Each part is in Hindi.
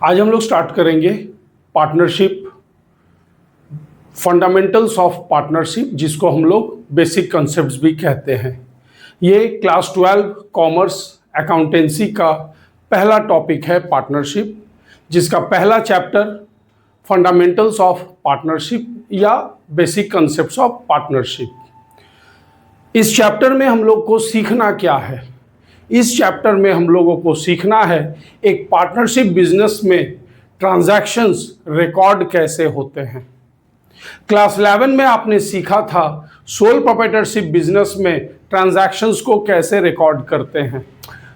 आज हम लोग स्टार्ट करेंगे पार्टनरशिप, फंडामेंटल्स ऑफ पार्टनरशिप, जिसको हम लोग बेसिक कॉन्सेप्ट्स भी कहते हैं। ये क्लास 12 कॉमर्स अकाउंटेंसी का पहला टॉपिक है पार्टनरशिप, जिसका पहला चैप्टर फंडामेंटल्स ऑफ पार्टनरशिप या बेसिक कॉन्सेप्ट्स ऑफ पार्टनरशिप। इस चैप्टर में हम लोग को सीखना क्या है? इस चैप्टर में हम लोगों को सीखना है एक पार्टनरशिप बिजनेस में ट्रांजैक्शंस रिकॉर्ड कैसे होते हैं। क्लास 11 में आपने सीखा था सोल प्रोप्राइटरशिप बिजनेस में ट्रांजैक्शंस को कैसे रिकॉर्ड करते हैं।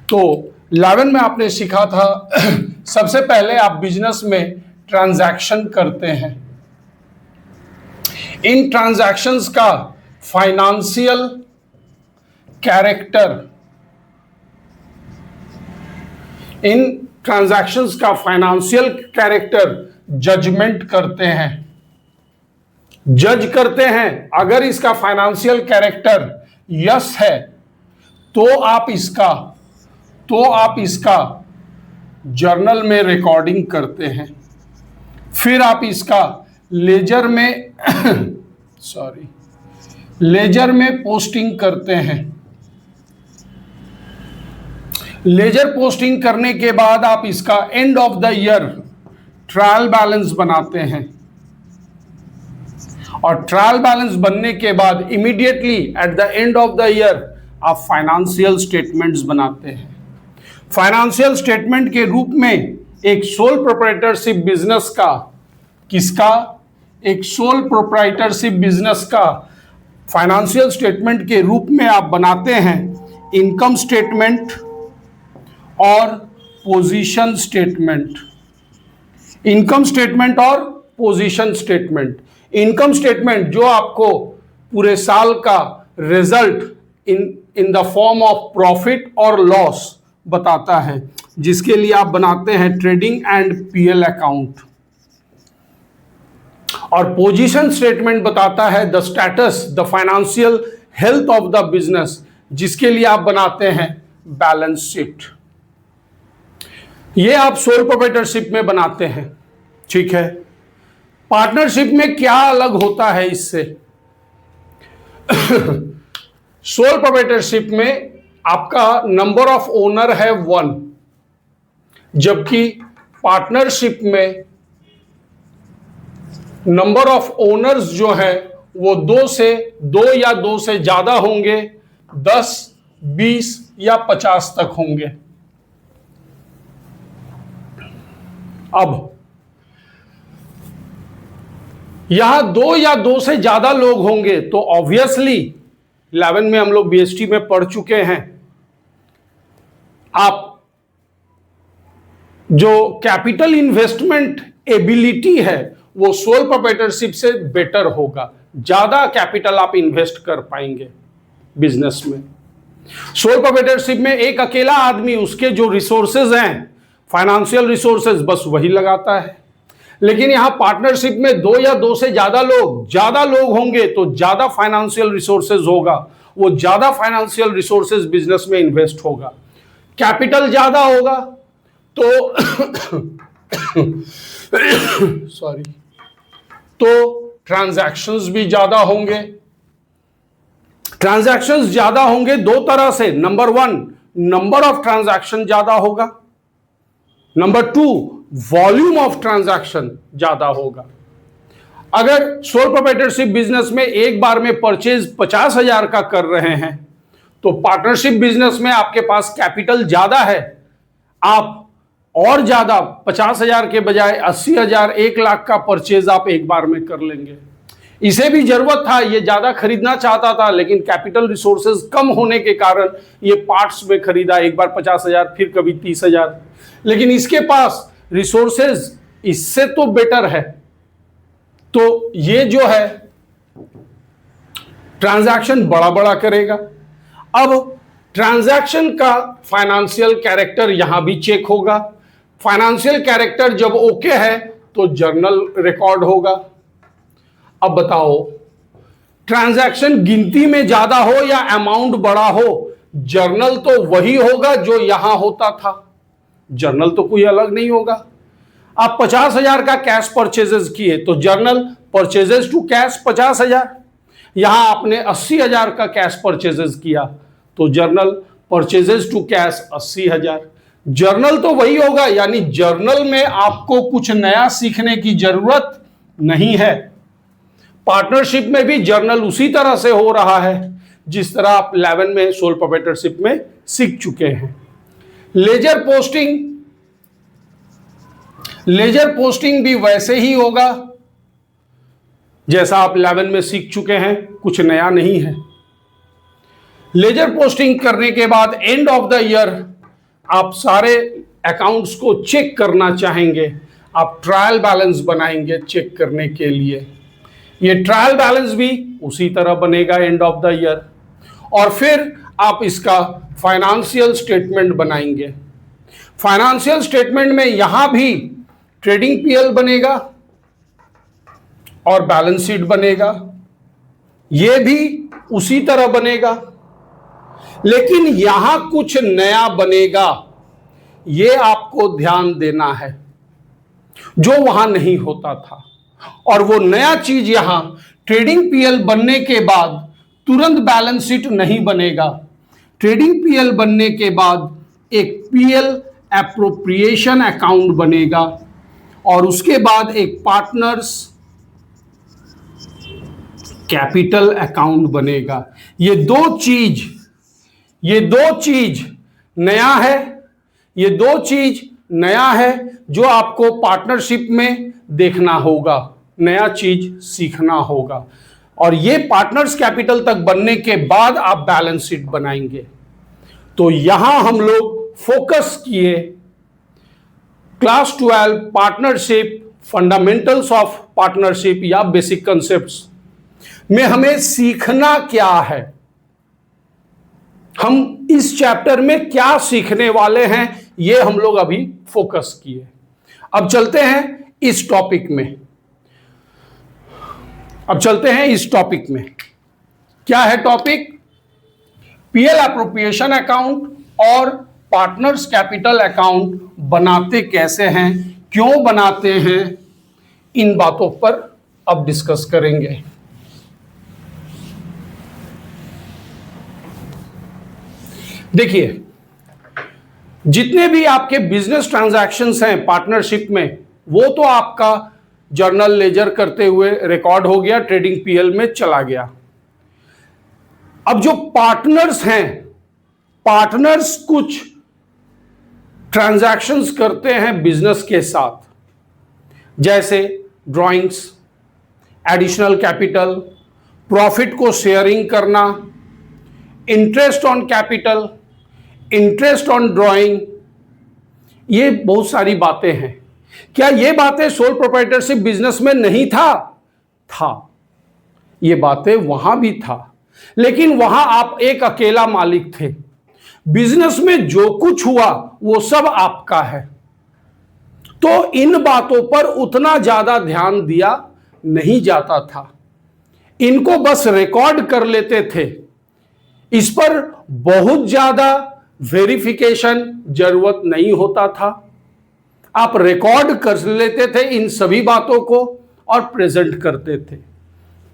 तो 11 में आपने सीखा था सबसे पहले आप बिजनेस में ट्रांजैक्शन करते हैं। इन ट्रांजैक्शंस का फाइनेंशियल कैरेक्टर, इन ट्रांजैक्शंस का फाइनेंशियल कैरेक्टर जजमेंट करते हैं, जज करते हैं। अगर इसका फाइनेंशियल कैरेक्टर यस है तो आप इसका जर्नल में रिकॉर्डिंग करते हैं। फिर आप इसका लेजर में पोस्टिंग करते हैं। लेजर पोस्टिंग करने के बाद आप इसका and of the year trial balance बनाते हैं और ट्रायल बैलेंस बनने के बाद immediately at the end of the year आप फाइनेंशियल स्टेटमेंट्स बनाते हैं। फाइनेंशियल स्टेटमेंट के रूप में एक सोल प्रोप्राइटरशिप बिजनेस का फाइनेंशियल स्टेटमेंट के रूप में आप बनाते हैं इनकम स्टेटमेंट और पोजीशन स्टेटमेंट। इनकम स्टेटमेंट और पोजीशन स्टेटमेंट। इनकम स्टेटमेंट जो आपको पूरे साल का result in the form of profit और लॉस बताता है, जिसके लिए आप बनाते हैं ट्रेडिंग एंड पीएल अकाउंट। और पोजीशन स्टेटमेंट बताता है the status, the financial health of the business, जिसके लिए आप बनाते हैं बैलेंस शीट। ये आप सोल प्रोप्राइटरशिप में बनाते हैं, ठीक है। पार्टनरशिप में क्या अलग होता है इससे? सोल प्रोप्राइटरशिप में आपका नंबर ऑफ ओनर है 1, जबकि पार्टनरशिप में नंबर ऑफ ओनर्स जो है वो 2 या 2 से ज्यादा होंगे, 10, 20 या 50 तक होंगे। अब यहां 2 या 2 से ज्यादा लोग होंगे तो ऑब्वियसली 11 में हम लोग बीएसटी में पढ़ चुके हैं, आप जो कैपिटल इन्वेस्टमेंट एबिलिटी है वो सोल प्रोप्राइटरशिप से बेटर होगा। ज्यादा कैपिटल आप इन्वेस्ट कर पाएंगे बिजनेस में। सोल प्रोप्राइटरशिप में एक अकेला आदमी, उसके जो रिसोर्सेज हैं फाइनेंशियल रिसोर्सेज, बस वही लगाता है। लेकिन यहां पार्टनरशिप में 2 या 2 से ज्यादा लोग होंगे तो ज्यादा फाइनेंशियल रिसोर्सेज होगा, वो ज्यादा फाइनेंशियल रिसोर्सेज बिजनेस में इन्वेस्ट होगा। कैपिटल ज्यादा होगा तो ट्रांजैक्शंस भी ज्यादा होंगे। ट्रांजैक्शंस ज्यादा होंगे 2 तरह से। नंबर 1, नंबर ऑफ ट्रांजैक्शन ज्यादा होगा। नंबर 2, वॉल्यूम ऑफ ट्रांजैक्शन ज्यादा होगा। अगर सोल प्रोप्राइटरशिप बिजनेस में एक बार में परचेज 50,000 का कर रहे हैं तो पार्टनरशिप बिजनेस में आपके पास कैपिटल ज्यादा है, आप और ज्यादा 50,000 के बजाय 80,000, 1 लाख का परचेज आप एक बार में कर लेंगे। इसे भी जरूरत था, ये ज्यादा खरीदना चाहता था, लेकिन कैपिटल रिसोर्सेज कम होने के कारण ये पार्ट्स में खरीदा, एक बार 50,000, फिर कभी 30,000। लेकिन इसके पास रिसोर्सेज इससे तो बेटर है, तो ये जो है ट्रांजैक्शन बड़ा करेगा। अब ट्रांजैक्शन का फाइनेंशियल कैरेक्टर यहां भी चेक होगा। फाइनेंशियल कैरेक्टर जब ओके है तो जर्नल रिकॉर्ड होगा। अब बताओ, ट्रांजैक्शन गिनती में ज्यादा हो या अमाउंट बड़ा हो, जर्नल तो वही होगा जो यहां होता था। जर्नल तो कोई अलग नहीं होगा। आप 50,000 का कैश परचेजेस किए तो जर्नल परचेजेस टू कैश 50,000। यहां आपने 80,000 का कैश परचेजेस किया तो journal purchases to cash 80,000। Journal तो वही होगा, यानी जर्नल में आपको कुछ नया सीखने की जरूरत नहीं है। पार्टनरशिप में भी जर्नल उसी तरह से हो रहा है जिस तरह आप 11 में सोल प्रोप्राइटरशिप में सीख चुके हैं। लेजर पोस्टिंग भी वैसे ही होगा जैसा आप 11 में सीख चुके हैं, कुछ नया नहीं है। लेजर पोस्टिंग करने के बाद एंड ऑफ द ईयर आप सारे अकाउंट्स को चेक करना चाहेंगे, आप ट्रायल बैलेंस बनाएंगे चेक करने के लिए। ये ट्रायल बैलेंस भी उसी तरह बनेगा एंड ऑफ द ईयर, और फिर आप इसका फाइनेंशियल स्टेटमेंट बनाएंगे। फाइनेंशियल स्टेटमेंट में यहां भी ट्रेडिंग पीएल बनेगा और बैलेंस शीट बनेगा, यह भी उसी तरह बनेगा, लेकिन यहां कुछ नया बनेगा, यह आपको ध्यान देना है, जो वहां नहीं होता था। और वो नया चीज यहां ट्रेडिंग पीएल बनने के बाद तुरंत बैलेंस शीट नहीं बनेगा। ट्रेडिंग पीएल बनने के बाद एक पीएल एप्रोप्रिएशन अकाउंट बनेगा और उसके बाद एक पार्टनर्स कैपिटल अकाउंट बनेगा। ये दो चीज नया है जो आपको पार्टनरशिप में देखना होगा, नया चीज सीखना होगा। और ये पार्टनर्स कैपिटल तक बनने के बाद आप बैलेंस शीट बनाएंगे। तो यहां हम लोग फोकस किए class 12 partnership, fundamentals of partnership या बेसिक कंसेप्ट्स में हमें सीखना क्या है, हम इस चैप्टर में क्या सीखने वाले हैं, ये हम लोग अभी फोकस किए। अब चलते हैं इस टॉपिक में। क्या है टॉपिक? पीएल एप्रोप्रिएशन अकाउंट और पार्टनर्स कैपिटल अकाउंट बनाते कैसे हैं, क्यों बनाते हैं, इन बातों पर अब डिस्कस करेंगे। देखिए, जितने भी आपके बिजनेस ट्रांजैक्शंस हैं पार्टनरशिप में, वो तो आपका जर्नल लेजर करते हुए रिकॉर्ड हो गया, ट्रेडिंग पीएल में चला गया। अब जो पार्टनर्स हैं, पार्टनर्स कुछ ट्रांजैक्शंस करते हैं बिजनेस के साथ, जैसे ड्राइंग्स, एडिशनल कैपिटल, प्रॉफिट को शेयरिंग करना, interest on capital, interest on drawing, ये बहुत सारी बातें हैं। क्या ये बातें सोल प्रोप्राइटरशिप बिजनेस में नहीं था? ये बातें वहां भी था, लेकिन वहां आप एक अकेला मालिक थे। बिजनेस में जो कुछ हुआ वो सब आपका है, तो इन बातों पर उतना ज्यादा ध्यान दिया नहीं जाता था, इनको बस रिकॉर्ड कर लेते थे। इस पर बहुत ज्यादा वेरिफिकेशन जरूरत नहीं होता था, आप रिकॉर्ड कर लेते थे इन सभी बातों को और प्रेजेंट करते थे।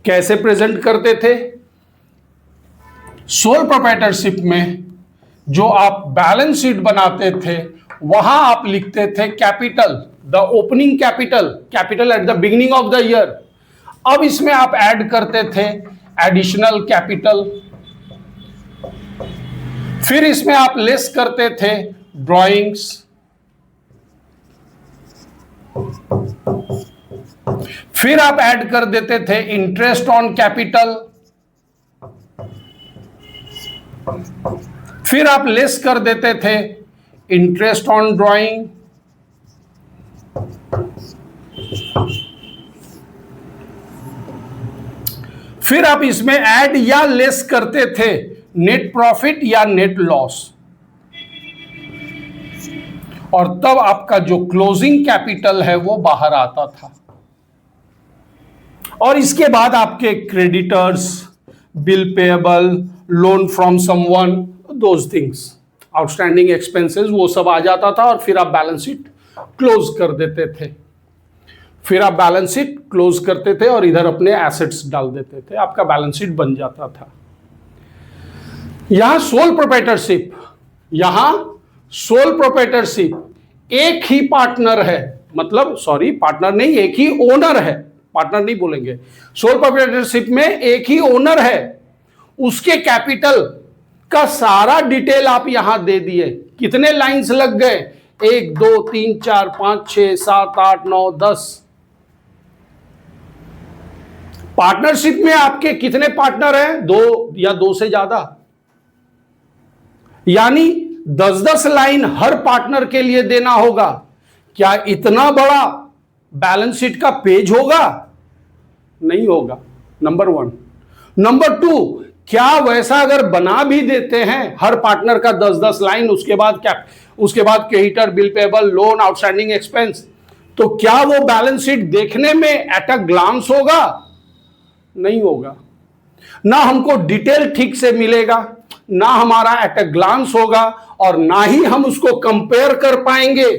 कैसे प्रेजेंट करते थे? सोल प्रोप्राइटरशिप में जो आप बैलेंस शीट बनाते थे, वहां आप लिखते थे capital, the opening capital at the beginning of the year. अब इसमें आप ऐड करते थे एडिशनल कैपिटल, फिर इसमें आप लेस करते थे ड्राइंग्स, फिर आप ऐड कर देते थे इंटरेस्ट ऑन कैपिटल, फिर आप लेस कर देते थे इंटरेस्ट ऑन ड्राइंग, फिर आप इसमें ऐड या लेस करते थे नेट प्रॉफिट या नेट लॉस, और तब आपका जो क्लोजिंग कैपिटल है वो बाहर आता था। और इसके बाद आपके creditors, bill payable, loan from someone, those things, outstanding expenses, वो सब आ जाता था और फिर आप बैलेंस शीट क्लोज कर देते थे। फिर आप बैलेंस शीट क्लोज करते थे और इधर अपने एसेट्स डाल देते थे, आपका बैलेंस शीट बन जाता था। यहां सोल प्रोप्राइटरशिप, यहां सोल प्रोप्राइटरशिप एक ही पार्टनर है, मतलब सॉरी पार्टनर नहीं, एक ही ओनर है, पार्टनर नहीं बोलेंगे। सोल प्रोप्राइटरशिप में एक ही ओनर है, उसके कैपिटल का सारा डिटेल आप यहां दे दिए। कितने लाइंस लग गए? 1 2 3 4 5 6 7 8 9 10। पार्टनरशिप में आपके कितने पार्टनर हैं? 2 या 2 से ज्यादा, यानी 10-10 लाइन हर पार्टनर के लिए देना होगा। क्या इतना बड़ा बैलेंस शीट का पेज होगा? नहीं होगा, नंबर 1। नंबर 2, क्या वैसा अगर बना भी देते हैं हर पार्टनर का 10-10 लाइन, उसके बाद क्या, उसके बाद creditor, bill payable, loan, outstanding expense, तो क्या वो बैलेंस शीट देखने में एट अ ग्लांस होगा? नहीं होगा। ना हमको डिटेल ठीक से मिलेगा, ना हमारा एट अ ग्लांस होगा, और ना ही हम उसको कंपेयर कर पाएंगे,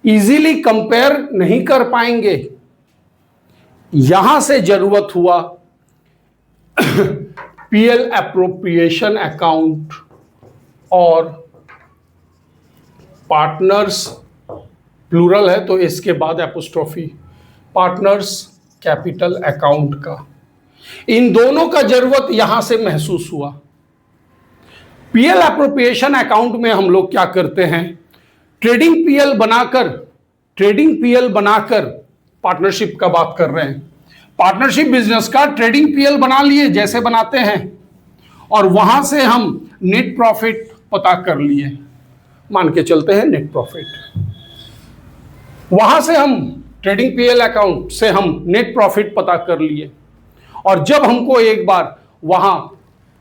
इजीली कंपेयर नहीं कर पाएंगे। यहां से जरूरत हुआ पीएल एप्रोप्रिएशन अकाउंट और पार्टनर्स, प्लूरल है तो इसके बाद एपोस्ट्रोफी, पार्टनर्स कैपिटल अकाउंट का। इन दोनों का जरूरत यहां से महसूस हुआ। पीएल एप्रोप्रिएशन अकाउंट में हम लोग क्या करते हैं? ट्रेडिंग पीएल बनाकर पार्टनरशिप का बात कर रहे हैं। पार्टनरशिप बिजनेस का ट्रेडिंग पीएल बना लिए, जैसे बनाते हैं, और वहां से हम नेट प्रॉफिट पता कर लिए, मान के चलते हैं नेट प्रॉफिट। वहां से हम ट्रेडिंग पीएल अकाउंट से हम नेट प्रॉफिट पता कर लिए, और जब हमको एक बार वहां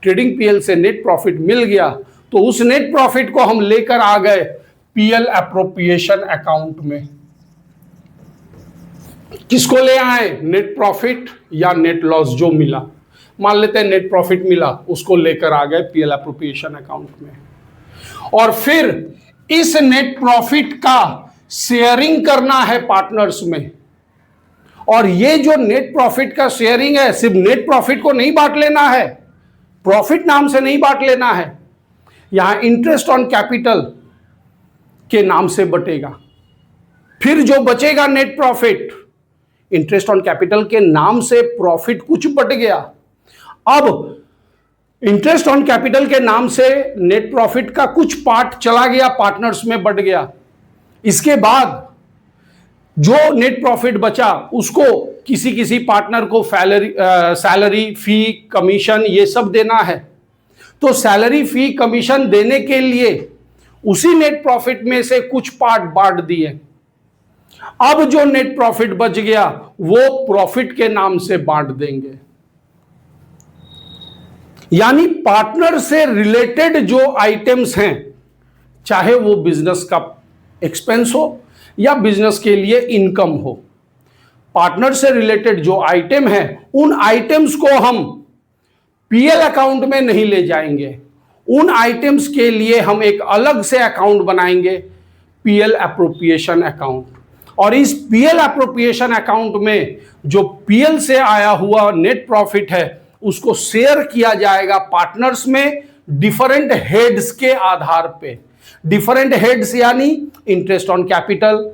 ट्रेडिंग पीएल से नेट प्रॉफिट मिल गया तो उस नेट प्रॉफिट को हम लेकर आ गए पीएल एप्रोप्रिएशन अकाउंट में। किसको ले आए? नेट प्रॉफिट या नेट लॉस जो मिला, मान लेते हैं नेट प्रॉफिट मिला, उसको लेकर आ गए पीएल एप्रोप्रिएशन अकाउंट में। और फिर इस नेट प्रॉफिट का शेयरिंग करना है पार्टनर्स में। और ये जो नेट प्रॉफिट का शेयरिंग है, सिर्फ नेट प्रॉफिट को नहीं बांट लेना है, प्रॉफिट नाम से नहीं बांट लेना है, यहां इंटरेस्ट ऑन कैपिटल के नाम से बटेगा। फिर जो बचेगा net profit, interest on capital के नाम से प्रॉफिट कुछ बट गया, अब इंटरेस्ट ऑन कैपिटल के नाम से नेट प्रॉफिट का कुछ पार्ट चला गया, पार्टनर्स में बट गया। इसके बाद जो नेट प्रॉफिट बचा उसको किसी किसी पार्टनर को सैलरी, फी, कमीशन ये सब देना है। तो सैलरी, फी, कमीशन देने के लिए उसी नेट प्रॉफिट में से कुछ पार्ट बांट दिए। अब जो नेट प्रॉफिट बच गया वो प्रॉफिट के नाम से बांट देंगे। यानी पार्टनर से रिलेटेड जो आइटम्स हैं, चाहे वो बिजनेस का एक्सपेंस हो या बिजनेस के लिए इनकम हो, पार्टनर से रिलेटेड जो आइटम है उन आइटम्स को हम पीएल अकाउंट में नहीं ले जाएंगे। उन आइटम्स के लिए हम एक अलग से अकाउंट बनाएंगे, पीएल एप्रोप्रिएशन अकाउंट। और इस पीएल एप्रोप्रिएशन अकाउंट में जो पीएल से आया हुआ नेट प्रॉफिट है उसको शेयर किया जाएगा पार्टनर्स में डिफरेंट हेड्स के आधार पे। डिफरेंट हेड्स यानी interest on capital,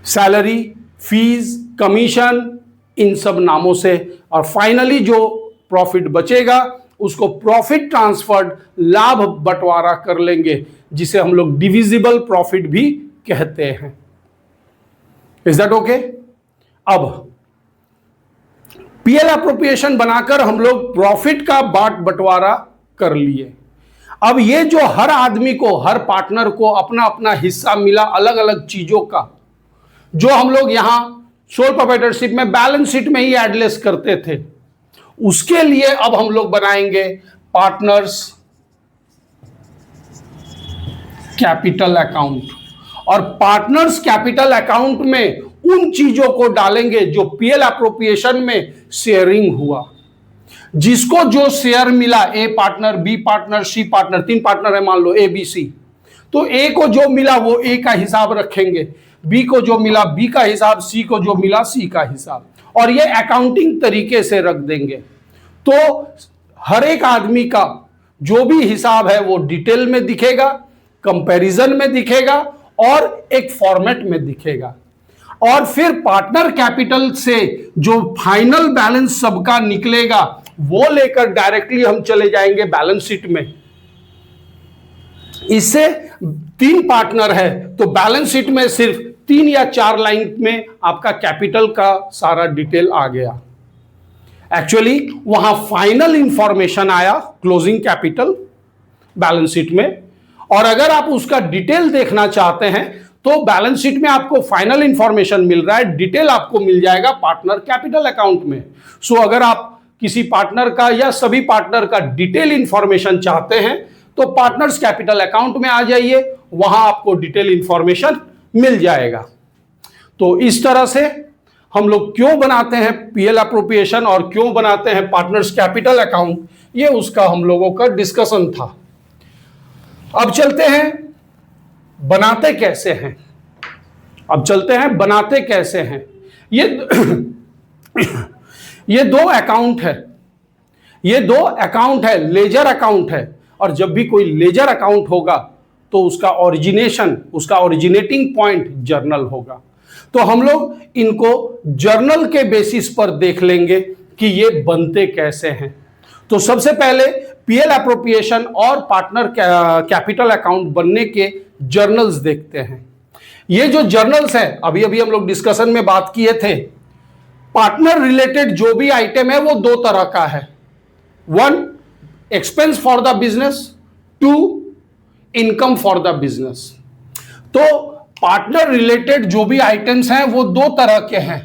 salary, fees, commission, इन सब नामों से। और फाइनली जो प्रॉफिट बचेगा उसको प्रॉफिट ट्रांसफर्ड, लाभ बंटवारा कर लेंगे, जिसे हम लोग डिविजिबल प्रॉफिट भी कहते हैं। Is that okay? अब पीएल एप्रोप्रिएशन बनाकर हम लोग प्रॉफिट का बंटवारा कर लिए। अब ये जो हर आदमी को, हर पार्टनर को अपना अपना हिस्सा मिला अलग अलग चीजों का, जो हम लोग यहां सोल प्रोप्राइटरशिप में बैलेंस शीट में ही एडलेस करते थे, उसके लिए अब हम लोग बनाएंगे पार्टनर्स कैपिटल अकाउंट। और पार्टनर्स कैपिटल अकाउंट में उन चीजों को डालेंगे जो पीएल एप्रोप्रिएशन में शेयरिंग हुआ। जिसको जो शेयर मिला, A partner, B partner, C partner, 3 partner है मान लो ए बी सी, तो ए को जो मिला वो ए का हिसाब रखेंगे, बी को जो मिला बी का हिसाब, सी को जो मिला सी का हिसाब, और ये अकाउंटिंग तरीके से रख देंगे। तो हर एक आदमी का जो भी हिसाब है वो डिटेल में दिखेगा, कंपैरिजन में दिखेगा और एक फॉर्मेट में दिखेगा। और फिर पार्टनर कैपिटल से जो फाइनल बैलेंस सबका निकलेगा वो लेकर डायरेक्टली हम चले जाएंगे बैलेंस शीट में। इससे 3 पार्टनर है तो बैलेंस शीट में सिर्फ 3 या 4 लाइन में आपका कैपिटल का सारा डिटेल आ गया। एक्चुअली वहां फाइनल इंफॉर्मेशन आया क्लोजिंग कैपिटल बैलेंस शीट में, और अगर आप उसका डिटेल देखना चाहते हैं तो बैलेंस शीट में आपको फाइनल इंफॉर्मेशन मिल रहा है, डिटेल आपको मिल जाएगा पार्टनर कैपिटल अकाउंट में। सो अगर आप किसी पार्टनर का या सभी पार्टनर का डिटेल इंफॉर्मेशन चाहते हैं तो पार्टनर्स कैपिटल अकाउंट में आ जाइए, वहां आपको डिटेल इंफॉर्मेशन मिल जाएगा। तो इस तरह से हम लोग क्यों बनाते हैं पीएल अप्रोप्रिएशन और क्यों बनाते हैं पार्टनर्स कैपिटल अकाउंट, ये उसका हम लोगों का डिस्कशन था। अब चलते हैं बनाते कैसे हैं। अब चलते हैं बनाते कैसे हैं। ये 2 अकाउंट है, ये 2 अकाउंट है, लेजर अकाउंट है। और जब भी कोई लेजर अकाउंट होगा तो उसका ओरिजिनेशन, उसका ओरिजिनेटिंग पॉइंट जर्नल होगा। तो हम लोग इनको जर्नल के बेसिस पर देख लेंगे कि ये बनते कैसे हैं। तो सबसे पहले पीएल अप्रोप्रिएशन और पार्टनर कैपिटल अकाउंट बनने के जर्नल्स देखते हैं। ये जो जर्नल्स हैं अभी अभी हम लोग डिस्कशन में बात किए थे, पार्टनर रिलेटेड जो भी आइटम है वो 2 तरह का है। 1 expense for the business, 2 income for the business. तो पार्टनर रिलेटेड जो भी आइटम्स हैं वो 2 तरह के हैं।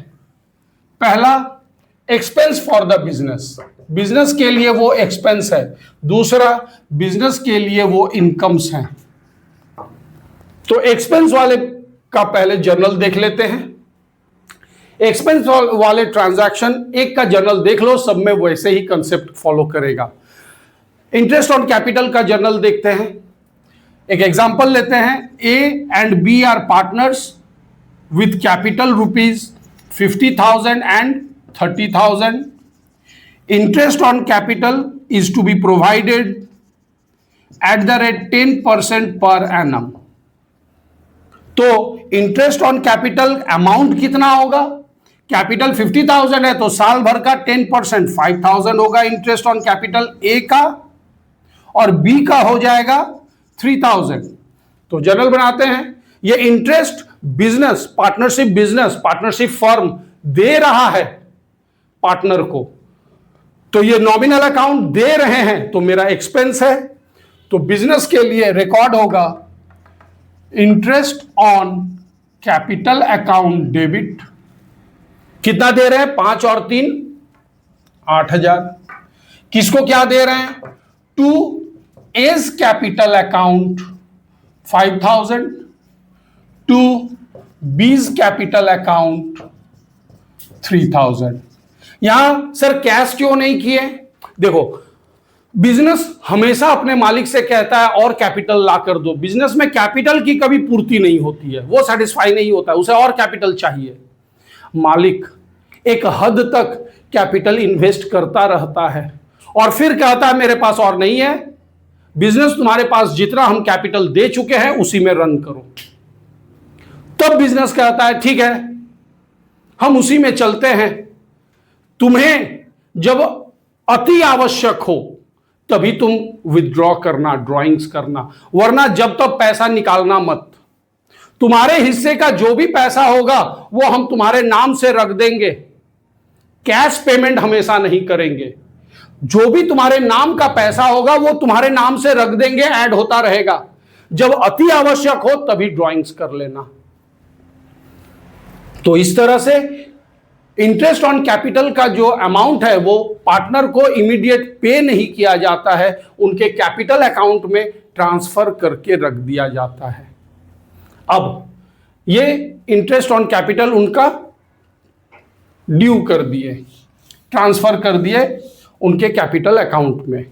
पहला expense for the business, business के लिए वो एक्सपेंस है। दूसरा बिजनेस के लिए वो इनकम्स हैं। तो एक्सपेंस वाले का पहले जर्नल देख लेते हैं। एक्सपेंस वाले ट्रांजैक्शन एक का जर्नल देख लो, सब में वैसे ही कंसेप्ट फॉलो करेगा। इंटरेस्ट ऑन कैपिटल का जर्नल देखते हैं। एक एग्जांपल लेते हैं, A and B are partners with capital ₹50,000 and 30,000. Interest on capital is to be provided at the rate 10% per annum. तो इंटरेस्ट ऑन कैपिटल अमाउंट कितना होगा? कैपिटल 50,000 है तो साल भर का 10% 5,000 होगा इंटरेस्ट ऑन कैपिटल ए का, और बी का हो जाएगा 3,000। तो जर्नल बनाते हैं। ये इंटरेस्ट बिजनेस, पार्टनरशिप फर्म दे रहा है पार्टनर को, तो ये नॉमिनल अकाउंट दे रहे हैं तो मेरा एक्सपेंस है। तो बिजनेस के लिए रिकॉर्ड होगा interest on capital account debit. कितना दे रहे हैं? 5 और 3 8,000। किसको क्या दे रहे हैं? To A's capital account 5,000, to B's capital account 3,000। यहां सर कैश क्यों नहीं किए? देखो, बिजनेस हमेशा अपने मालिक से कहता है और कैपिटल ला कर दो। बिजनेस में कैपिटल की कभी पूर्ति नहीं होती है, वो सेटिस्फाई नहीं होता है, उसे और कैपिटल चाहिए। मालिक एक हद तक कैपिटल इन्वेस्ट करता रहता है और फिर कहता है मेरे पास और नहीं है, बिजनेस तुम्हारे पास जितना हम कैपिटल दे चुके हैं उसी में रन करो। तब बिजनेस कहता है ठीक है हम उसी में चलते हैं, तुम्हें जब अति आवश्यक हो तभी तुम विथड्रॉ करना, ड्रॉइंग्स करना, वरना जब तक पैसा निकालना मत। तुम्हारे हिस्से का जो भी पैसा होगा वो हम तुम्हारे नाम से रख देंगे, कैश पेमेंट हमेशा नहीं करेंगे। जो भी तुम्हारे नाम का पैसा होगा वो तुम्हारे नाम से रख देंगे, ऐड होता रहेगा। जब अति आवश्यक हो तभी ड्रॉइंग्स कर लेना। तो इस तरह से इंटरेस्ट ऑन कैपिटल का जो अमाउंट है वो पार्टनर को इमीडिएट पे नहीं किया जाता है, उनके कैपिटल अकाउंट में ट्रांसफर करके रख दिया जाता है। अब ये इंटरेस्ट ऑन कैपिटल उनका ड्यू कर दिए, ट्रांसफर कर दिए उनके कैपिटल अकाउंट में।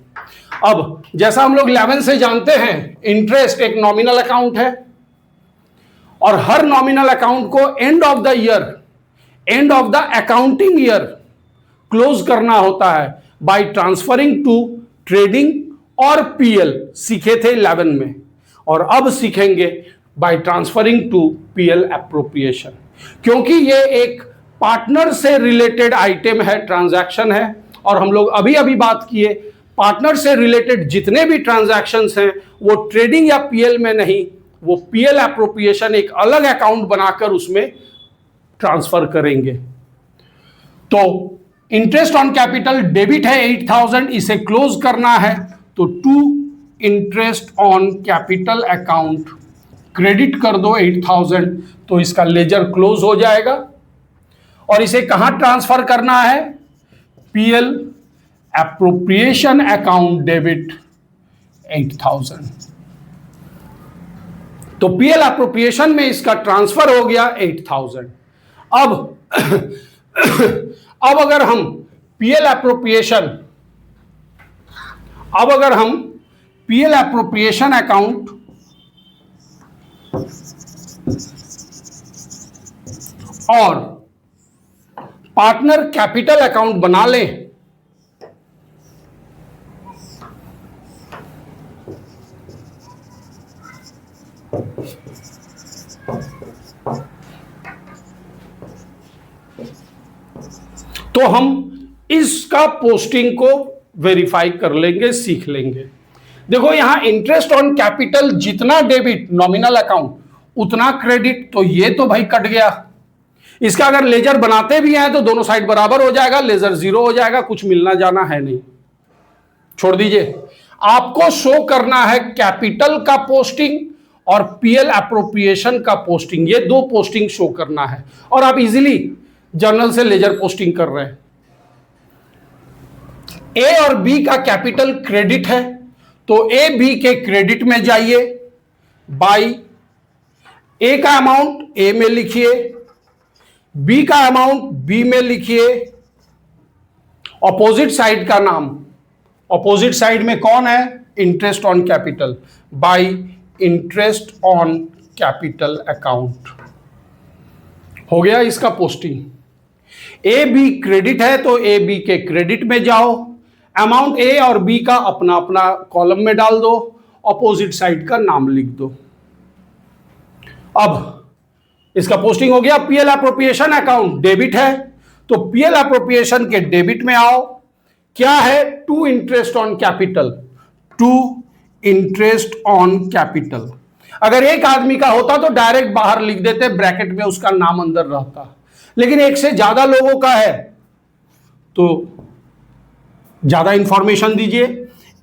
अब जैसा हम लोग 11 से जानते हैं, इंटरेस्ट एक नॉमिनल अकाउंट है और हर नॉमिनल अकाउंट को end of the year, end of the accounting year close करना होता है बाय ट्रांसफरिंग टू ट्रेडिंग और पीएल। सीखे थे 11 में, और अब सीखेंगे by transferring to PL appropriation, क्योंकि ये एक पार्टनर से रिलेटेड आइटम है, ट्रांजैक्शन है। और हम लोग अभी अभी बात किए, पार्टनर से रिलेटेड जितने भी ट्रांजैक्शंस हैं वो ट्रेडिंग या पीएल में नहीं, वो पीएल एप्रोप्रिएशन एक अलग अकाउंट बनाकर उसमें ट्रांसफर करेंगे। तो इंटरेस्ट ऑन कैपिटल डेबिट है 8000, इसे क्लोज करना है तो to interest on capital account credit कर दो 8000, तो इसका लेजर क्लोज हो जाएगा। और इसे कहां ट्रांसफर करना है? PL appropriation account debit 8000। तो पीएल एप्रोप्रिएशन में इसका ट्रांसफर हो गया 8000। अब अगर हम पीएल एप्रोप्रिएशन अकाउंट और पार्टनर कैपिटल अकाउंट बना लें तो हम इसका पोस्टिंग को वेरीफाई कर लेंगे, सीख लेंगे। देखो यहां इंटरेस्ट ऑन कैपिटल जितना डेबिट नॉमिनल अकाउंट उतना क्रेडिट, तो ये तो भाई कट गया। इसका अगर लेजर बनाते भी हैं तो दोनों साइड बराबर हो जाएगा, लेजर 0 हो जाएगा, कुछ मिलना जाना है नहीं, छोड़ दीजिए। आपको शो करना है कैपिटल का पोस्टिंग और पीएल एप्रोप्रिएशन का पोस्टिंग, ये दो पोस्टिंग शो करना है। और आप इजीली जर्नल से लेजर पोस्टिंग कर रहे हैं। ए और बी का कैपिटल क्रेडिट है तो ए बी के क्रेडिट में जाइए, बाई ए का अमाउंट ए में लिखिए, बी का अमाउंट बी में लिखिए, ऑपोजिट साइड का नाम, ऑपोजिट साइड में कौन है? Interest on capital, by interest on capital account. हो गया इसका पोस्टिंग। ए बी क्रेडिट है तो ए बी के क्रेडिट में जाओ, अमाउंट ए और बी का अपना अपना कॉलम में डाल दो, ऑपोजिट साइड का नाम लिख दो। अब इसका पोस्टिंग हो गया। पीएल एप्रोप्रिएशन अकाउंट डेबिट है तो पीएल एप्रोप्रिएशन के डेबिट में आओ। क्या है? To interest on capital, to interest on capital. अगर एक आदमी का होता तो डायरेक्ट बाहर लिख देते, ब्रैकेट में उसका नाम अंदर रहता, लेकिन एक से ज्यादा लोगों का है तो ज्यादा इंफॉर्मेशन दीजिए।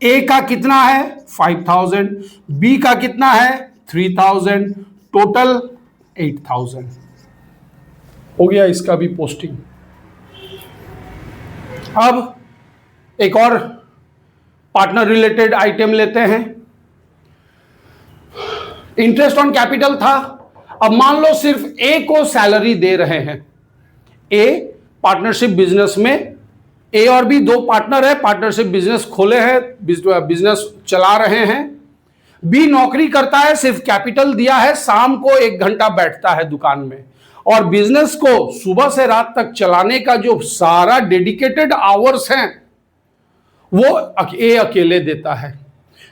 ए का कितना है? 5000, बी का कितना है? 3000, टोटल 8000। हो गया इसका भी पोस्टिंग। अब एक और पार्टनर रिलेटेड आइटम लेते हैं। इंटरेस्ट ऑन कैपिटल था, अब मान लो सिर्फ ए को सैलरी दे रहे हैं। ए पार्टनरशिप बिजनेस में, ए और बी दो पार्टनर है, पार्टनरशिप बिजनेस खोले हैं, बिजनेस चला रहे हैं। बी नौकरी करता है, सिर्फ कैपिटल दिया है, शाम को 1 घंटा बैठता है दुकान में, और बिजनेस को सुबह से रात तक चलाने का जो सारा डेडिकेटेड आवर्स हैं वो ए अकेले देता है।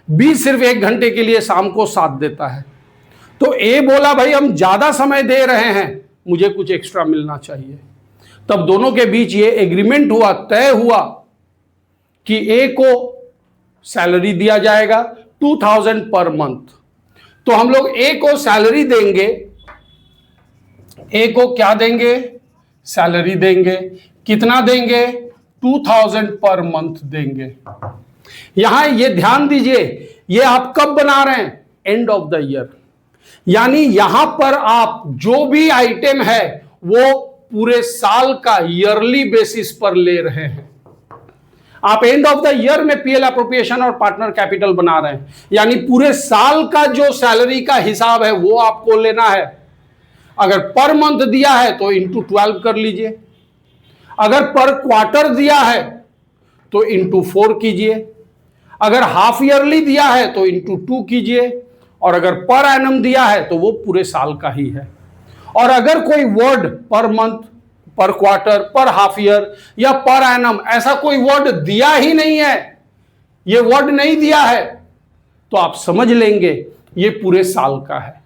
बी सिर्फ 1 घंटे के लिए शाम को साथ देता है। तो ए बोला भाई हम ज्यादा समय दे रहे हैं, मुझे कुछ एक्स्ट्रा मिलना चाहिए। तब दोनों के बीच ये एग्रीमेंट हुआ, तय हुआ कि ए को सैलरी दिया जाएगा 2000 पर मंथ। तो हम लोग ए को सैलरी देंगे, ए को क्या देंगे? सैलरी देंगे। कितना देंगे? 2000 पर मंथ देंगे। यहां ये ध्यान दीजिए, ये आप कब बना रहे हैं? And of the year. यानी यहां पर आप जो भी आइटम है वो पूरे साल का ईयरली बेसिस पर ले रहे हैं। आप एंड ऑफ द ईयर में पीएल एप्रोप्रिएशन और पार्टनर कैपिटल बना रहे हैं, यानी पूरे साल का जो सैलरी का हिसाब है वो आपको लेना है। अगर पर मंथ दिया है तो इंटू 12 कर लीजिए, अगर पर क्वार्टर दिया है तो इंटू 4 कीजिए, अगर हाफ ईयरली दिया है तो इंटू 2 कीजिए, और अगर पर एनम दिया है तो वो पूरे साल का ही है। और अगर कोई वर्ड पर मंथ, पर क्वार्टर, पर हाफ ईयर या पर एनम ऐसा कोई वर्ड दिया ही नहीं है, ये वर्ड नहीं दिया है, तो आप समझ लेंगे ये पूरे साल का है,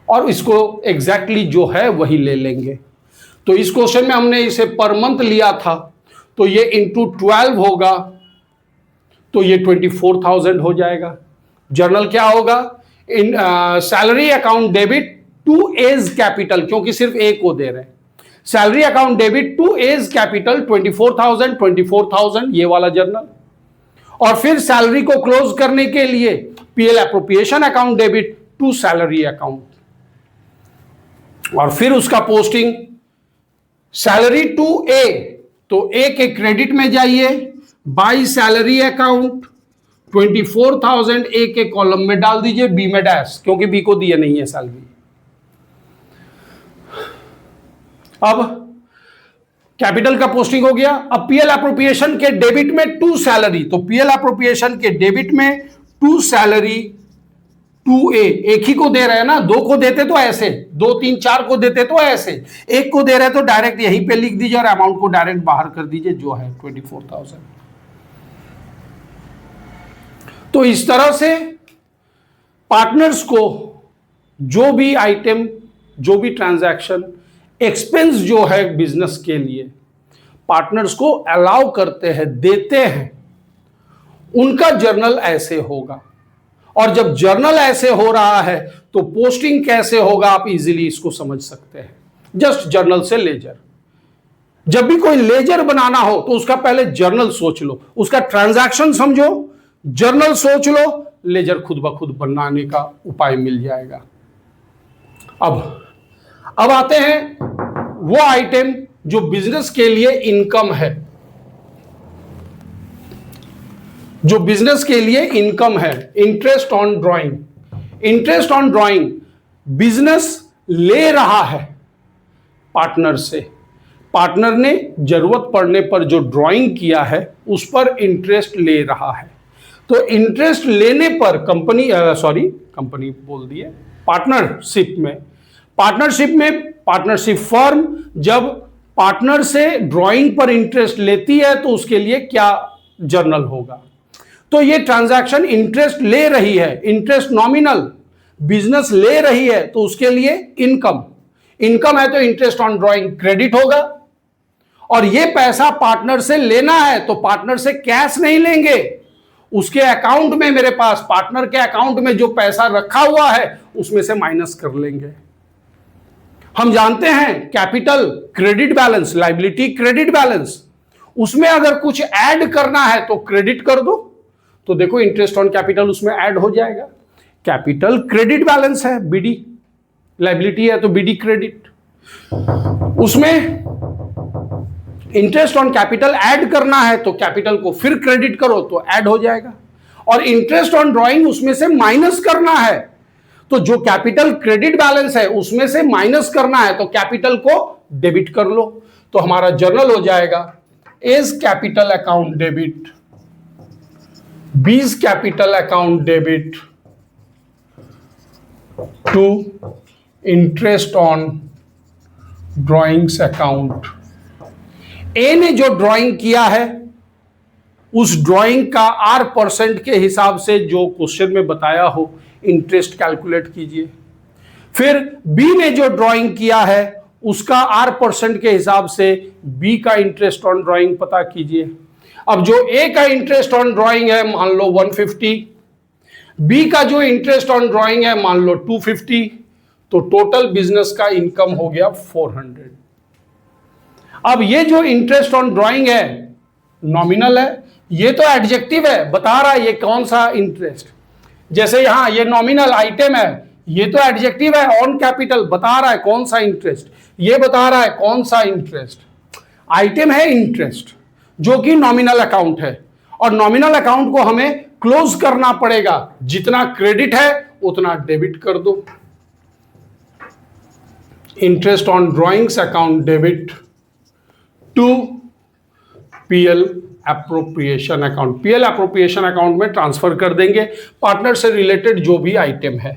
और इसको एग्जैक्टली जो है वही ले लेंगे। तो इस क्वेश्चन में हमने इसे पर मंथ लिया था, तो ये इंटू 12 होगा, तो ये 24,000 हो जाएगा। जर्नल क्या होगा? In salary account debit to A's capital, क्योंकि सिर्फ ए को दे रहे हैं। Salary account debit to A's capital 24,000 ये वाला जर्नल। और फिर सैलरी को क्लोज करने के लिए PL appropriation account debit to salary account, और फिर उसका पोस्टिंग सैलरी टू ए, तो ए के क्रेडिट में जाइए, बाई सैलरी अकाउंट 24,000 ए के कॉलम में डाल दीजिए, बी में डैश, क्योंकि बी को दिए नहीं है सैलरी। अब कैपिटल का पोस्टिंग हो गया। अब पीएल एप्रोप्रिएशन के डेबिट में टू सैलरी, तो पीएल एप्रोप्रिएशन के डेबिट में टू सैलरी टू ए, एक ही को दे रहे हैं ना, दो को देते तो ऐसे, 2 3 4 को देते तो ऐसे, एक को दे रहे तो डायरेक्ट यहीं पे लिख दीजिए और अमाउंट को डायरेक्ट बाहर कर दीजिए जो है 24,000। तो इस तरह से पार्टनर्स को जो भी आइटम, जो भी ट्रांजैक्शन एक्सपेंस जो है बिजनेस के लिए पार्टनर्स को अलाउ करते हैं, देते हैं, उनका जर्नल ऐसे होगा। और जब जर्नल ऐसे हो रहा है तो पोस्टिंग कैसे होगा आप इजीली इसको समझ सकते हैं। जस्ट जर्नल से लेजर, जब भी कोई लेजर बनाना हो तो उसका पहले जर्नल सोच लो, उसका ट्रांजैक्शन समझो, जर्नल सोच लो, लेजर खुद ब खुद बनाने का उपाय मिल जाएगा। अब आते हैं वो आइटम जो बिजनेस के लिए इनकम है, जो बिजनेस के लिए इनकम है। Interest on drawing, interest on drawing business ले रहा है पार्टनर से, पार्टनर ने जरूरत पड़ने पर जो ड्राइंग किया है उस पर इंटरेस्ट ले रहा है। तो इंटरेस्ट लेने पर कंपनी बोल दिए, पार्टनरशिप फर्म जब पार्टनर से ड्राइंग पर इंटरेस्ट लेती है तो उसके लिए क्या जर्नल होगा? तो ये ट्रांजैक्शन इंटरेस्ट ले रही है, इंटरेस्ट नॉमिनल, बिजनेस ले रही है तो उसके लिए इनकम है, तो इंटरेस्ट ऑन ड्राइंग क्रेडिट होगा। और ये पैसा पार्टनर से लेना है तो पार्टनर से कैश नहीं लेंगे, उसके अकाउंट में, मेरे पास पार्टनर के अकाउंट में जो पैसा रखा हुआ है उसमें से माइनस कर लेंगे। हम जानते हैं capital credit balance, liability credit balance, उसमें अगर कुछ ऐड करना है तो क्रेडिट कर दो, तो देखो इंटरेस्ट ऑन कैपिटल उसमें ऐड हो जाएगा। कैपिटल क्रेडिट बैलेंस है, बीडी, लायबिलिटी है तो बीडी क्रेडिट, उसमें इंटरेस्ट ऑन कैपिटल ऐड करना है तो कैपिटल को फिर क्रेडिट करो तो ऐड हो जाएगा। और इंटरेस्ट ऑन ड्राइंग उसमें से माइनस करना है, तो जो कैपिटल क्रेडिट बैलेंस है उसमें से माइनस करना है तो कैपिटल को डेबिट कर लो। तो हमारा जर्नल हो जाएगा A's capital account debit, B's capital account debit to interest on drawings account. A ने जो ड्राइंग किया है उस ड्राइंग का R% के हिसाब से जो क्वेश्चन में बताया हो इंटरेस्ट कैलकुलेट कीजिए। फिर बी ने जो ड्राइंग किया है उसका R% के हिसाब से बी का इंटरेस्ट ऑन ड्राइंग पता कीजिए। अब जो ए का इंटरेस्ट ऑन ड्राइंग है मान लो 150, बी का जो इंटरेस्ट ऑन ड्राइंग है मान लो 250, तो टोटल बिजनेस का इनकम हो गया 400। अब ये जो इंटरेस्ट ऑन ड्राइंग है नॉमिनल है, ये तो एडजेक्टिव है, बता रहा है ये कौन सा इंटरेस्ट। जैसे यहां ये नॉमिनल आइटम है, ये तो एडजेक्टिव है, ऑन कैपिटल बता रहा है कौन सा इंटरेस्ट, ये बता रहा है कौन सा इंटरेस्ट। आइटम है इंटरेस्ट जो कि नॉमिनल अकाउंट है, और नॉमिनल अकाउंट को हमें क्लोज करना पड़ेगा, जितना क्रेडिट है उतना डेबिट कर दो। Interest on drawings account debit to PL appropriation account, PL appropriation account में ट्रांसफर कर देंगे पार्टनर से रिलेटेड जो भी आइटम है।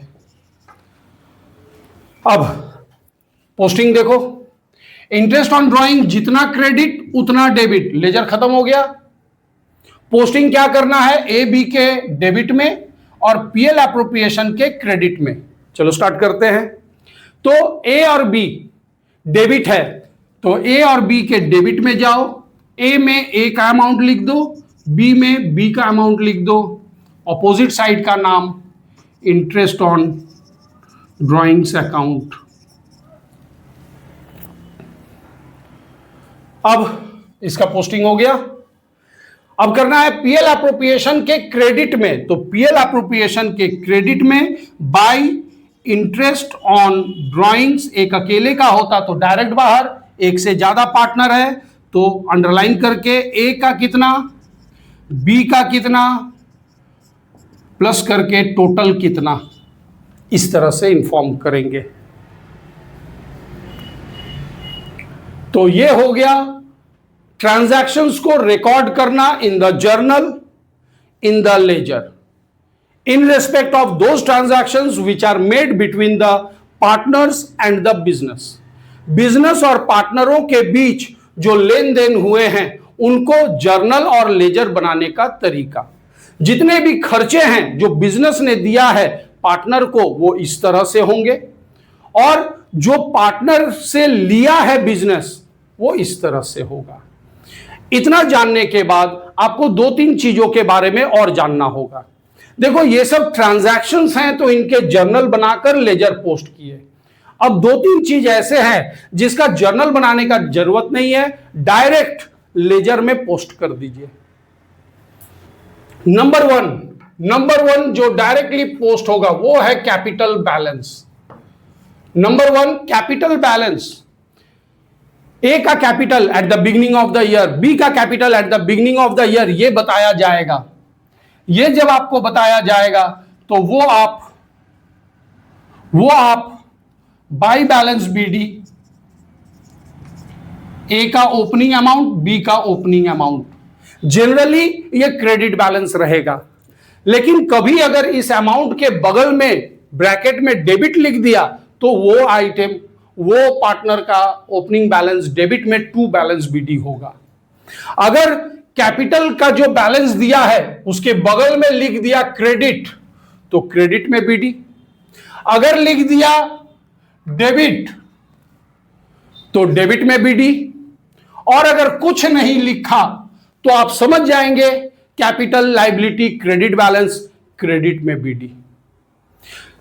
अब पोस्टिंग देखो, इंटरेस्ट ऑन ड्राइंग जितना क्रेडिट उतना डेबिट, लेजर खत्म हो गया। पोस्टिंग क्या करना है, ए बी के डेबिट में और पीएल एप्रोप्रिएशन के क्रेडिट में। चलो स्टार्ट करते हैं। तो ए और बी डेबिट है, तो ए और बी के डेबिट में जाओ, ए में ए का अमाउंट लिख दो, बी में बी का अमाउंट लिख दो, ऑपोजिट साइड का नाम इंटरेस्ट ऑन ड्राइंग्स अकाउंट। अब इसका पोस्टिंग हो गया। अब करना है पीएल एप्रोप्रिएशन के क्रेडिट में, तो पीएल एप्रोप्रिएशन के क्रेडिट में बाय इंटरेस्ट ऑन ड्राइंग्स, एक अकेले का होता तो डायरेक्ट बाहर, एक से ज्यादा पार्टनर है तो अंडरलाइन करके ए का कितना, बी का कितना, प्लस करके टोटल कितना, इस तरह से इंफॉर्म करेंगे। तो ये हो गया ट्रांजैक्शंस को रिकॉर्ड करना in the journal, in the ledger, in respect of those transactions which are made between the partners and the business। Business और पार्टनरों के बीच जो लेन देन हुए हैं उनको जर्नल और लेजर बनाने का तरीका। जितने भी खर्चे हैं जो बिजनेस ने दिया है पार्टनर को वो इस तरह से होंगे, और जो पार्टनर से लिया है बिजनेस वो इस तरह से होगा। इतना जानने के बाद आपको दो तीन चीजों के बारे में और जानना होगा। देखो ये सब ट्रांजैक्शंस हैं तो इनके जर्नल बनाकर लेजर पोस्ट किए। अब दो तीन चीज ऐसे हैं जिसका जर्नल बनाने का जरूरत नहीं है, डायरेक्ट लेजर में पोस्ट कर दीजिए। नंबर वन जो डायरेक्टली पोस्ट होगा वो है capital balance. Number one capital balance, A का capital at the beginning of the year, B का capital at the beginning of the year, ये बताया जाएगा। ये जब आपको बताया जाएगा तो वो आप बाय बैलेंस बीडी, ए का ओपनिंग अमाउंट, बी का ओपनिंग अमाउंट, जनरली ये क्रेडिट बैलेंस रहेगा। लेकिन कभी अगर इस अमाउंट के बगल में ब्रैकेट में डेबिट लिख दिया तो वो आइटम, वो पार्टनर का ओपनिंग बैलेंस डेबिट में टू बैलेंस बीडी होगा। अगर कैपिटल का जो बैलेंस दिया है उसके बगल में लिख दिया क्रेडिट तो क्रेडिट में बीडी, अगर लिख दिया डेबिट तो डेबिट में बीडी, और अगर कुछ नहीं लिखा तो आप समझ जाएंगे capital liability credit balance, credit में बीडी।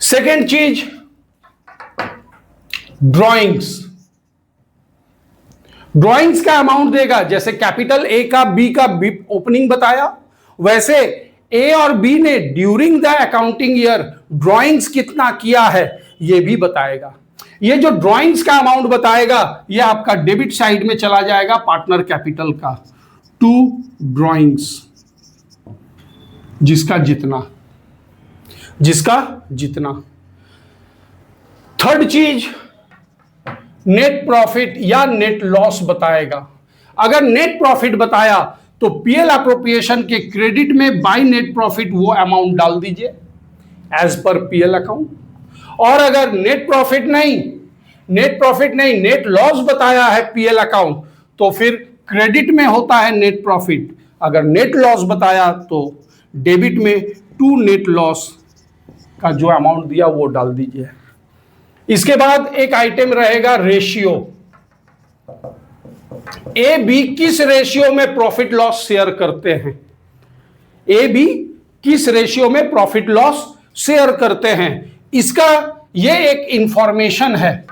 सेकेंड चीज ड्राइंग्स का अमाउंट देगा। जैसे कैपिटल ए का बी ओपनिंग बताया, वैसे ए और बी ने during the accounting year drawings कितना किया है ये भी बताएगा। ये जो ड्राइंग्स का अमाउंट बताएगा ये आपका डेबिट साइड में चला जाएगा पार्टनर कैपिटल का, टू ड्राइंग्स, जिसका जितना। थर्ड चीज नेट प्रॉफिट या नेट लॉस बताएगा। अगर नेट प्रॉफिट बताया तो पीएल एप्रोप्रिएशन के क्रेडिट में बाय नेट प्रॉफिट वो अमाउंट डाल दीजिए एज पर पीएल अकाउंट, और अगर नेट प्रॉफिट नहीं नेट लॉस बताया है पीएल अकाउंट तो फिर क्रेडिट में होता है नेट प्रॉफिट। अगर नेट लॉस बताया तो डेबिट में टू नेट लॉस का जो अमाउंट दिया वो डाल दीजिए। इसके बाद एक आइटम रहेगा रेशियो। ए बी किस रेशियो में प्रॉफिट लॉस शेयर करते हैं, ए बी किस रेशियो में प्रॉफिट लॉस शेयर करते हैं, इसका ये एक इंफॉर्मेशन है,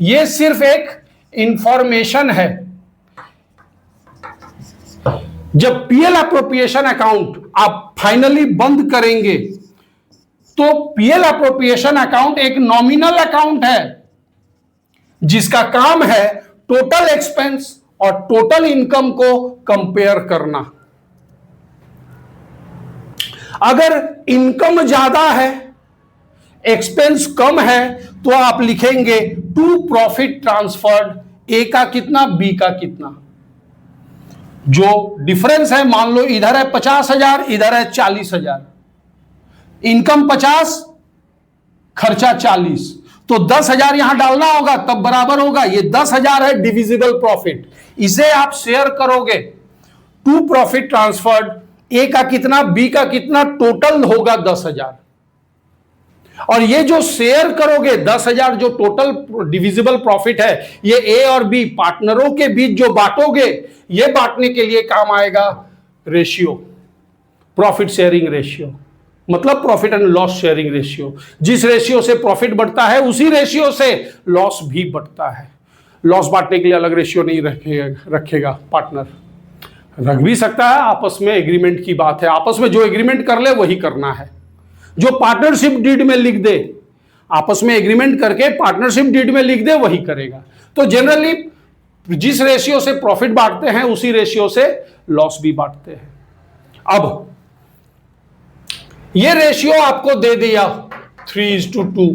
ये सिर्फ एक इंफॉर्मेशन है। जब पीएल एप्रोप्रिएशन अकाउंट आप फाइनली बंद करेंगे तो पीएल एप्रोप्रिएशन अकाउंट एक नॉमिनल अकाउंट है जिसका काम है टोटल एक्सपेंस और टोटल इनकम को कंपेयर करना। अगर इनकम ज्यादा है एक्सपेंस कम है तो आप लिखेंगे टू प्रॉफिट ट्रांसफर्ड, ए का कितना बी का कितना। जो डिफरेंस है, मान लो इधर है 50,000, इधर है 40,000, इनकम 50, खर्चा 40, तो 10,000 यहां डालना होगा, तब बराबर होगा, ये 10,000 है डिविजिबल प्रॉफिट, इसे आप शेयर करोगे, टू प्रॉफिट ट्रांसफर्ड, ए का कितना, बी का कितना, टोटल होगा 10,000। और ये जो शेयर करोगे 10,000 जो टोटल डिविजिबल प्रॉफिट है, ये ए और बी पार्टनरों के बीच जो बांटोगे, ये बांटने के लिए काम आएगा रेशियो, प्रॉफिट शेयरिंग रेशियो, मतलब profit and loss sharing ratio. जिस रेशियो से प्रॉफिट बढ़ता है उसी रेशियो से लॉस भी बढ़ता है। लॉस बांटने के लिए अलग रेशियो नहीं रखेगा पार्टनर, रख भी सकता है, आपस में एग्रीमेंट की बात है, आपस में जो एग्रीमेंट कर ले वही करना है। जो पार्टनरशिप डीड में लिख दे, आपस में एग्रीमेंट करके पार्टनरशिप डीड में लिख दे, वही करेगा। तो जनरली जिस रेशियो से प्रॉफिट बांटते हैं उसी रेशियो से लॉस भी बांटते हैं। अब ये रेशियो आपको दे दिया 3:2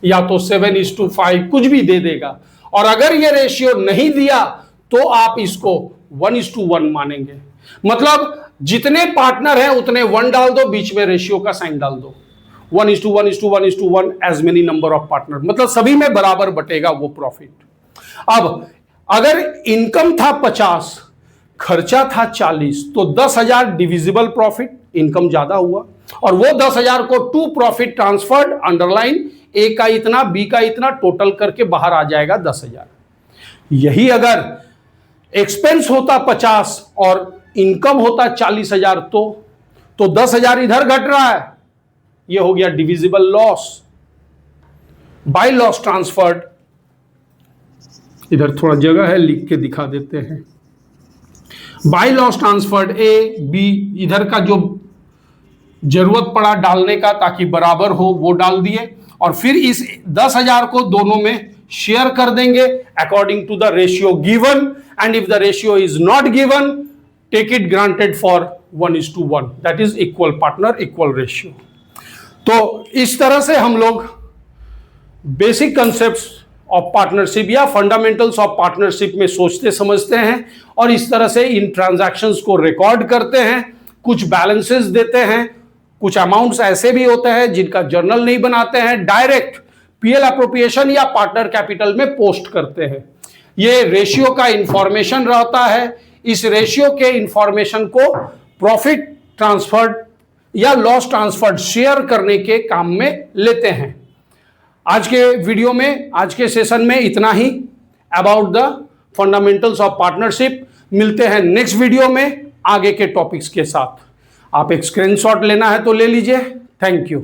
या तो 7:5, कुछ भी दे देगा। और अगर ये रेशियो नहीं दिया तो आप इसको 1:1 मानेंगे, मतलब जितने पार्टनर हैं उतने 1 डाल दो, बीच में रेशियो का साइन डाल दो, 1:1:1:1 as many number of partner, मतलब सभी में बराबर बटेगा वो प्रॉफिट। अब अगर इनकम था 50, खर्चा था 40, तो 10,000 डिविजिबल प्रॉफिट, इनकम ज्यादा हुआ, और वो 10,000 को टू प्रॉफिट ट्रांसफर्ड, अंडरलाइन, ए का इतना, बी का इतना, टोटल करके बाहर आ जाएगा 10,000। यही अगर एक्सपेंस होता 50 और इनकम होता 40,000, तो 10,000 इधर घट रहा है, ये हो गया divisible loss by loss transferred. इधर थोड़ा जगह है, लिख के दिखा देते हैं। By loss transferred A B, इधर का जो जरूरत पड़ा डालने का ताकि बराबर हो वो डाल दिए, और फिर इस 10,000 को दोनों में शेयर कर देंगे according to the ratio given, and if the ratio is not given, take it granted for 1:1, that is equal partner equal ratio. तो इस तरह से हम लोग बेसिक कंसेप्ट्स ऑफ पार्टनरशिप या फंडामेंटल्स ऑफ पार्टनरशिप में सोचते समझते हैं, और इस तरह से इन ट्रांजैक्शंस को रिकॉर्ड करते हैं, कुछ बैलेंसेस देते हैं, कुछ अमाउंट्स ऐसे भी होते हैं जिनका जर्नल नहीं बनाते हैं, डायरेक्ट पीएल अप्रोप्रिएशन या पार्टनर कैपिटल में पोस्ट करते हैं। ये रेशियो का इंफॉर्मेशन रहता है, इस रेशियो के इंफॉर्मेशन को प्रॉफिट ट्रांसफर्ड या लॉस ट्रांसफर्ड शेयर करने के काम में लेते हैं। आज के वीडियो में, आज के सेशन में इतना ही about the fundamentals of partnership. मिलते हैं नेक्स्ट वीडियो में आगे के टॉपिक्स के साथ। आप एक स्क्रीनशॉट लेना है तो ले लीजिए। Thank you.